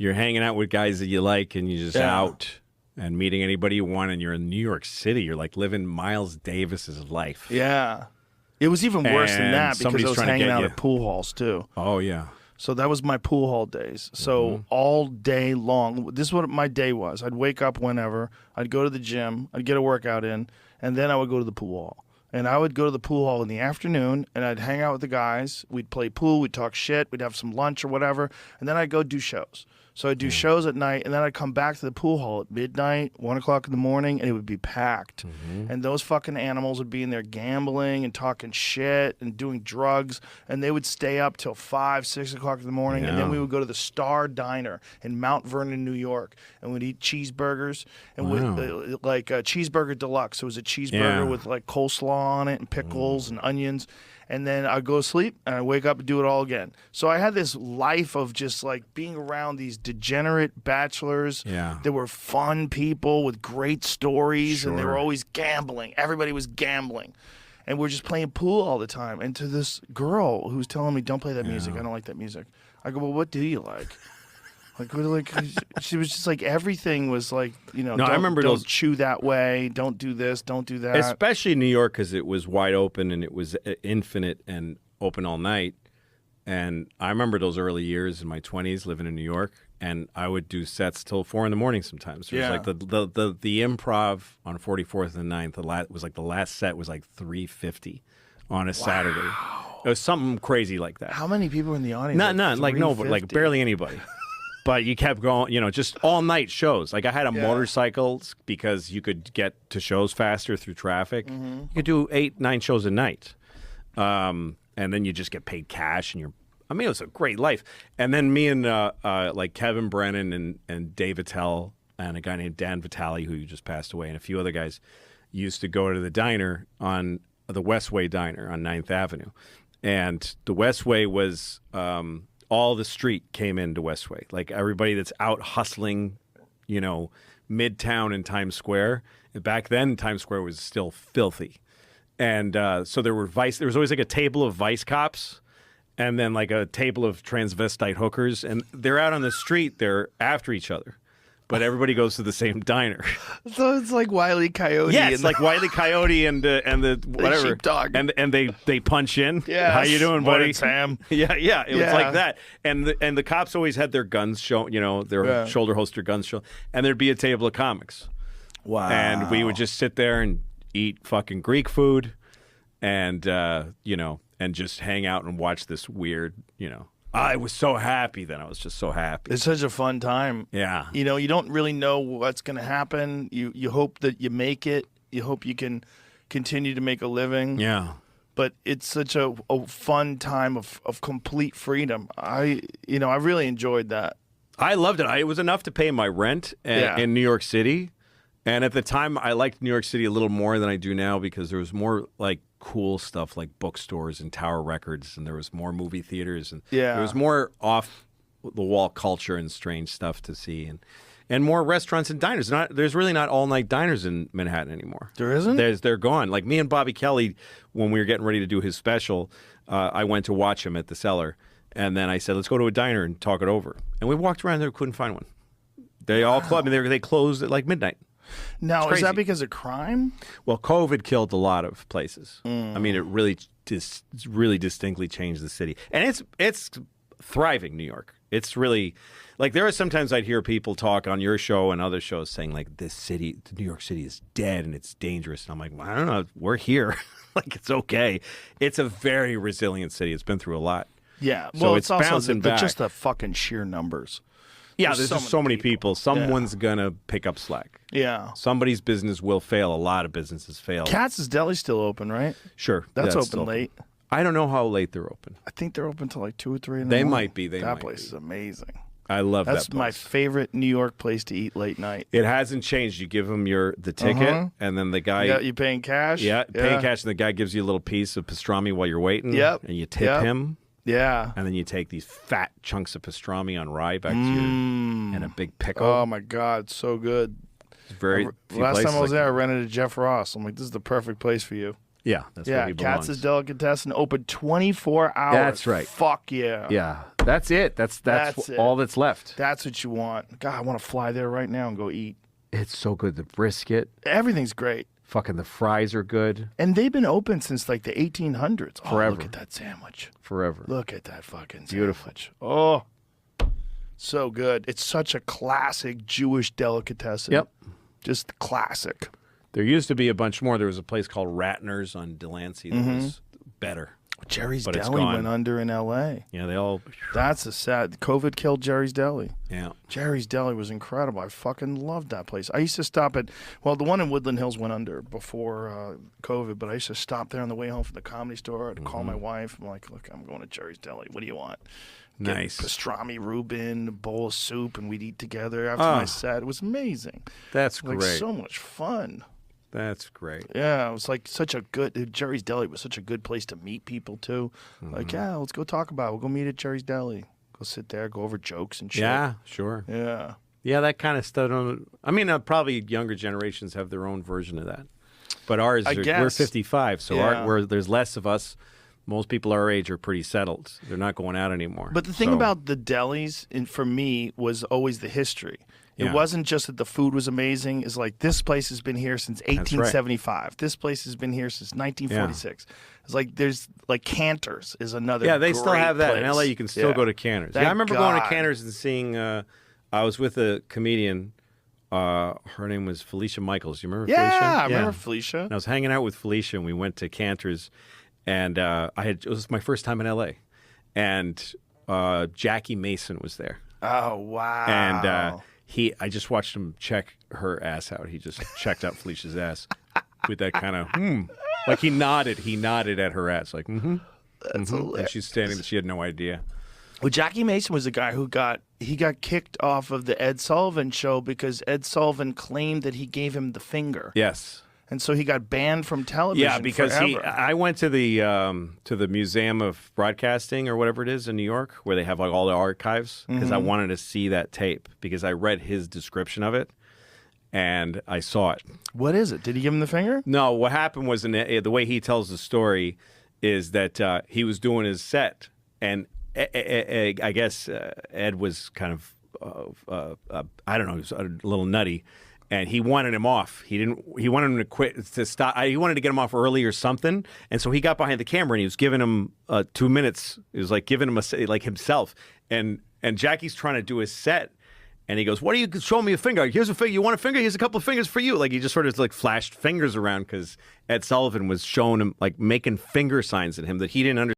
you're hanging out with guys that you like, and you're just out and meeting anybody you want, and you're in New York City. You're like living Miles Davis's life. Yeah. It was even worse than that because I was hanging out at pool halls too. Oh, yeah. So that was my pool hall days. So all day long, this is what my day was. I'd wake up whenever. I'd go to the gym. I'd get a workout in. And then I would go to the pool hall. And I would go to the pool hall in the afternoon, and I'd hang out with the guys. We'd play pool. We'd talk shit. We'd have some lunch or whatever. And then I'd go do shows. So I'd do shows at night, and then I'd come back to the pool hall at midnight, 1 o'clock in the morning, and it would be packed. And those fucking animals would be in there gambling and talking shit and doing drugs, and they would stay up till 5, 6 o'clock in the morning, and then we would go to the Star Diner in Mount Vernon, New York, and we'd eat cheeseburgers, and like a cheeseburger deluxe. It was a cheeseburger with like coleslaw on it and pickles and onions. And then I'd go to sleep, and I'd wake up and do it all again. So I had this life of just, like, being around these degenerate bachelors. Yeah. They were fun people with great stories, and they were always gambling. Everybody was gambling. And we're just playing pool all the time. And to this girl who's telling me, don't play that music. I don't like that music. I go, well, what do you like? She was just like, everything was like, you know, I remember don't chew that way, don't do this, don't do that. Especially in New York, because it was wide open and it was infinite and open all night. And I remember those early years in my 20s living in New York, and I would do sets till 4 in the morning sometimes. It was like the improv on 44th and 9th, was like the last set was like $350 on a Saturday. It was something crazy like that. How many people were in the audience? None, like nobody, like barely anybody. But you kept going, you know, just all night shows. Like I had a motorcycle because you could get to shows faster through traffic. You could do 8, 9 shows a night. And then you just get paid cash, and it was a great life. And then me and like Kevin Brennan and Dave Attell and a guy named Dan Vitale, who just passed away, and a few other guys used to go to the diner on the Westway Diner on 9th Avenue. And the Westway was all the street came into Westway. Like everybody that's out hustling, you know, Midtown and Times Square. Back then, Times Square was still filthy. And so there was always like a table of vice cops and then like a table of transvestite hookers. And they're out on the street. They're after each other. But everybody goes to the same diner. So it's like Wile E. Coyote. Yeah, it's like Wile E. Coyote and the whatever. Sheepdog. And they punch in. Yeah. How you doing, buddy? Morning, Sam. Yeah. It was like that. And the cops always had their guns show, you know, their shoulder holster guns show. And there'd be a table of comics. Wow. And we would just sit there and eat fucking Greek food and, you know, and just hang out and watch this weird, you know. I was so happy then. I was just so happy. It's such a fun time. Yeah. You know, you don't really know what's going to happen. You hope that you make it. You hope you can continue to make a living. Yeah. But it's such a fun time of complete freedom. I really enjoyed that. I loved it. It was enough to pay my rent in New York City. And at the time, I liked New York City a little more than I do now because there was more like cool stuff like bookstores and Tower Records, and there was more movie theaters, and there was more off the wall culture and strange stuff to see, and more restaurants and diners. There's really not all night diners in Manhattan anymore. There isn't? They're gone. Like me and Bobby Kelly, when we were getting ready to do his special, I went to watch him at the Cellar, and then I said, let's go to a diner and talk it over. And we walked around there, couldn't find one. They all clubbed, and they closed at like midnight. Now, is that because of crime? Well, COVID killed a lot of places. I mean, it really distinctly changed the city. And it's thriving, New York. It's really, like, there are sometimes I'd hear people talk on your show and other shows saying, like, New York City is dead and it's dangerous. And I'm like, well, I don't know. We're here. Like, it's okay. It's a very resilient city. It's been through a lot. Yeah. So well, it's bouncing back. Just the fucking sheer numbers. Yeah, there's just so many people. Someone's going to pick up slack. Yeah. Somebody's business will fail. A lot of businesses fail. Katz's Deli's still open, right? Sure. That's open late. I don't know how late they're open. I think they're open till like 2 or 3 in the They morning. might be. That place is amazing. I love that place. That's my favorite New York place to eat late night. It hasn't changed. You give them the ticket, and then the guy... Yeah, you paying cash? Yeah, paying cash, and the guy gives you a little piece of pastrami while you're waiting. Yep. And you tip him. Yeah. And then you take these fat chunks of pastrami on rye back to you and a big pickle. Oh, my God. So good. Last time I was there, I rented a Jeff Ross. I'm like, this is the perfect place for you. Yeah. That's where he belongs. Katz's Delicatessen open 24 hours. That's right. Fuck yeah. Yeah. That's it. That's it. all that's left. That's what you want. God, I want to fly there right now and go eat. It's so good. The brisket. Everything's great. Fucking the fries are good. And they've been open since like the 1800s. Forever. Oh, look at that sandwich. Forever. Look at that fucking Beautiful. sandwich. Oh, so good. It's such a classic Jewish delicatessen. Yep. Just classic. There used to be a bunch more. There was a place called Ratner's on Delancey that was better. Jerry's But it's Deli gone. went under in L.A. Yeah, they all. That's a sad. COVID killed Jerry's Deli. Yeah. Jerry's Deli was incredible. I fucking loved that place. I used to stop at, well, the one in Woodland Hills went under before COVID, but I used to stop there on the way home from the Comedy Store. I'd call my wife. I'm like, look, I'm going to Jerry's Deli. What do you want? Get Nice. pastrami Reuben, a bowl of soup, and we'd eat together after my set. It was amazing. That's Like great. so much fun. That's great. Yeah, it was like such a good, Jerry's Deli was such a good place to meet people too. Like, yeah, let's go talk about it. We'll go meet at Jerry's Deli. Go sit there, go over jokes and shit. Yeah, sure. Yeah. Yeah, that kind of stuff. I mean, probably younger generations have their own version of that. But ours, I we're guess. 55, so Yeah. there's less of us. Most people our age are pretty settled. They're not going out anymore. But the thing So- about the delis, for me, was always the history. It Yeah. wasn't just that the food was amazing. It's like, this place has been here since 1875. This place has been here since 1946. It's like, there's like Cantor's is another Yeah, they still great have that. place. In LA, you can still Yeah. go to Cantor's. Thank Yeah, I remember going to God. Cantor's and seeing, I was with a comedian. Her name was Felicia Michaels. You remember Felicia? Yeah, I remember Felicia. And I was hanging out with Felicia, and we went to Cantor's, and it was my first time in LA, and Jackie Mason was there, Oh, wow. and I just watched him check her ass out. He just checked out Felicia's ass with that kind of like he nodded at her ass, like That's hilarious. and she's standing there. She had no idea. Well, Jackie Mason was the guy who got kicked off of the Ed Sullivan show because Ed Sullivan claimed that he gave him the finger. Yes. And so he got banned from television. Yeah, because forever. I went to the Museum of Broadcasting or whatever it is in New York, where they have like all the archives, because I wanted to see that tape because I read his description of it, and I saw it. What is it? Did he give him the finger? No, what happened was the way he tells the story is that he was doing his set, and I guess Ed was kind of I don't know, he was a little nutty. And he wanted him off. He wanted him to quit, to stop. He wanted to get him off early or something. And so he got behind the camera and he was giving him 2 minutes. It was like giving him like himself. And Jackie's trying to do his set. And he goes, "What are you showing me a finger? Here's a finger. You want a finger? Here's a couple of fingers for you." Like he just sort of like flashed fingers around because Ed Sullivan was showing him, like making finger signs at him that he didn't understand.